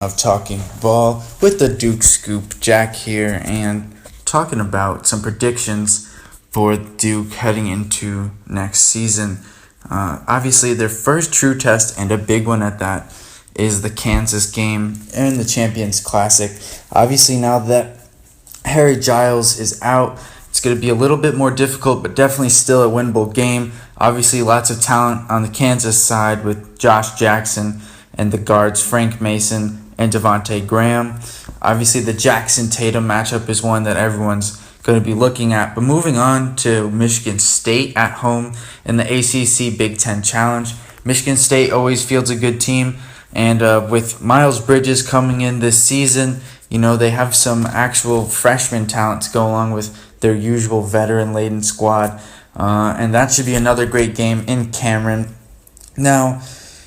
of Talking Ball with the Duke Scoop. Jack here, and talking about some predictions for Duke heading into next season. Obviously, their first true test, and a big one at that, is the Kansas game in the Champions Classic. Obviously, now that Harry Giles is out, it's going to be a little bit more difficult, but definitely still a winnable game. Obviously, lots of talent on the Kansas side with Josh Jackson and the guards Frank Mason and Devontae Graham. Obviously, the Jackson-Tatum matchup is one that everyone's going to be looking at. But moving on to Michigan State at home in the ACC Big Ten Challenge. Michigan State always fields a good team, and with Miles Bridges coming in this season, they have some actual freshman talent to go along with their usual veteran-laden squad. And that should be another great game in Cameron. Now,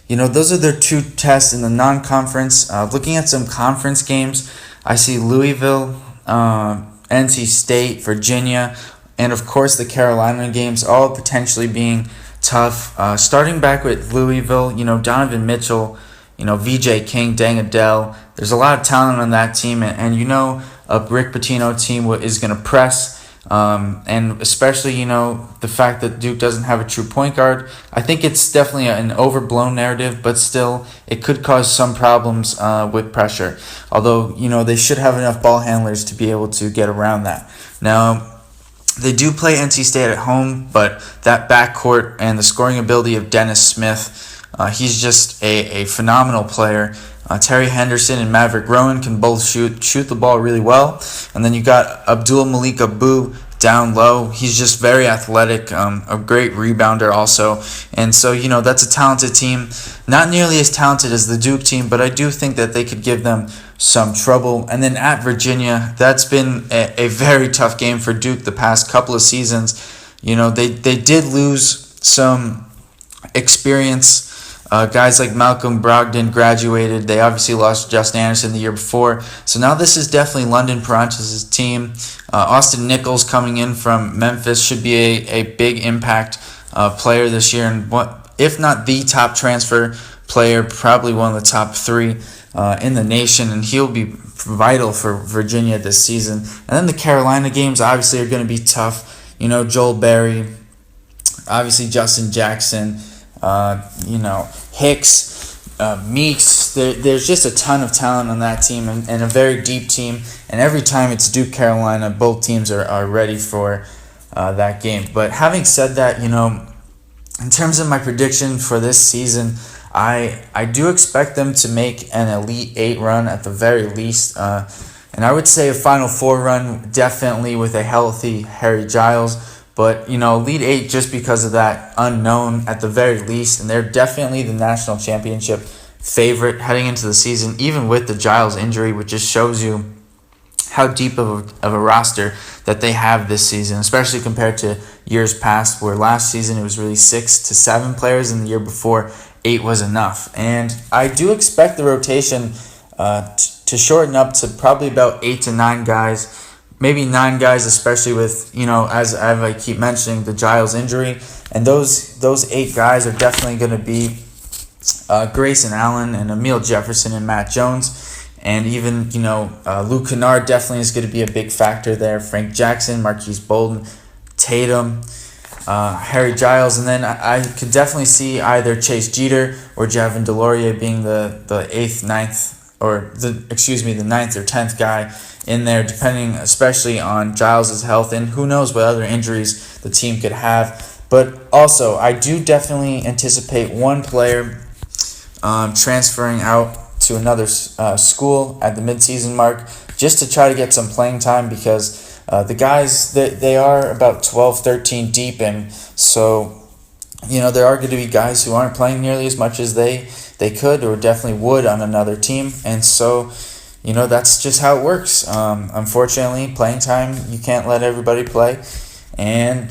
those are their two tests in the non-conference. Looking at some conference games, I see Louisville, NC State, Virginia, and of course the Carolina games all potentially being tough. Starting back with Louisville, Donovan Mitchell, VJ King, Deng Adele. There's a lot of talent on that team, and a Rick Pitino team is going to press. And especially, the fact that Duke doesn't have a true point guard. I think it's definitely an overblown narrative, but still, it could cause some problems with pressure. Although, they should have enough ball handlers to be able to get around that. Now, they do play NC State at home, but that backcourt and the scoring ability of Dennis Smith, he's just a phenomenal player. Terry Henderson and Maverick Rowan can both shoot the ball really well. And then you got Abdul Malik Abu down low. He's just very athletic, a great rebounder also. And so, that's a talented team. Not nearly as talented as the Duke team, but I do think that they could give them some trouble. And then at Virginia, that's been a very tough game for Duke the past couple of seasons. They did lose some experience. Guys like Malcolm Brogdon graduated. They obviously lost Justin Anderson the year before. So now this is definitely London Perrantes' team. Austin Nichols coming in from Memphis should be a big impact player this year. And if not the top transfer player, probably one of the top three in the nation. And he'll be vital for Virginia this season. And then the Carolina games obviously are going to be tough. Joel Berry, obviously Justin Jackson, Hicks, Meeks. There's just a ton of talent on that team and a very deep team. And every time it's Duke Carolina, both teams are ready for that game. But having said that, in terms of my prediction for this season, I do expect them to make an Elite 8 run at the very least. And I would say a Final Four run, definitely with a healthy Harry Giles. But, Elite 8 just because of that unknown at the very least. And they're definitely the national championship favorite heading into the season, even with the Giles injury, which just shows you how deep of a roster that they have this season, especially compared to years past, where last season it was really 6 to 7 players, and the year before 8 was enough. And I do expect the rotation to shorten up to probably about 8 to 9 guys. Maybe 9 guys, especially with, as I keep mentioning, the Giles injury. And those 8 guys are definitely going to be Grayson Allen and Emile Jefferson and Matt Jones. And even, Luke Kennard definitely is going to be a big factor there. Frank Jackson, Marquise Bolden, Tatum, Harry Giles. And then I could definitely see either Chase Jeter or Javin DeLaurier being the 8th, 9th, or the 9th or 10th guy in there, depending especially on Giles' health, and who knows what other injuries the team could have. But also, I do definitely anticipate one player transferring out to another school at the midseason mark, just to try to get some playing time, because the guys, they are about 12, 13 deep, and so there are going to be guys who aren't playing nearly as much as they could or definitely would on another team. And so that's just how it works. Unfortunately, playing time, you can't let everybody play. And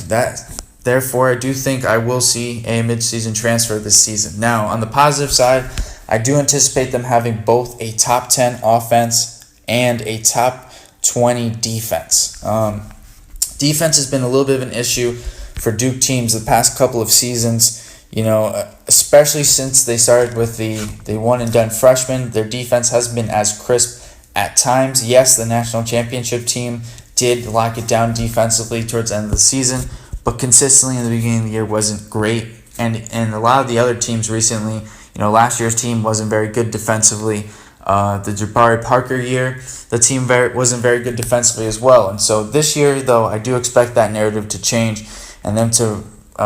therefore, I do think I will see a midseason transfer this season. Now, on the positive side, I do anticipate them having both a top 10 offense and a top 20 defense. Defense has been a little bit of an issue for Duke teams the past couple of seasons. Especially since they started with the one and done freshmen, their defense hasn't been as crisp at times. Yes, the national championship team did lock it down defensively towards the end of the season, but consistently in the beginning of the year wasn't great. And a lot of the other teams recently, last year's team wasn't very good defensively. The Jabari Parker year, the team wasn't very good defensively as well. And so this year, though, I do expect that narrative to change and them to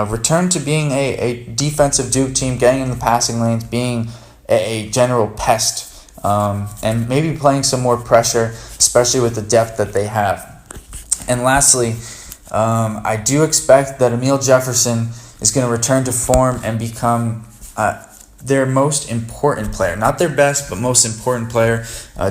return to being a defensive Duke team, getting in the passing lanes, being a general pest, and maybe playing some more pressure, especially with the depth that they have. And lastly, I do expect that Emile Jefferson is going to return to form and become their most important player. Not their best, but most important player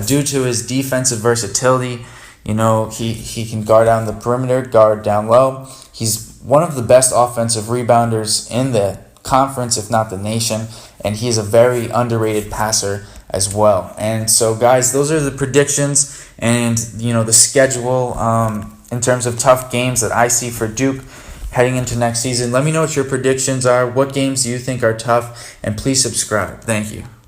due to his defensive versatility. He can guard down the perimeter, guard down low. He's one of the best offensive rebounders in the conference, if not the nation, and he is a very underrated passer as well. And so, guys, those are the predictions and, the schedule in terms of tough games that I see for Duke heading into next season. Let me know what your predictions are. What games do you think are tough? And please subscribe. Thank you.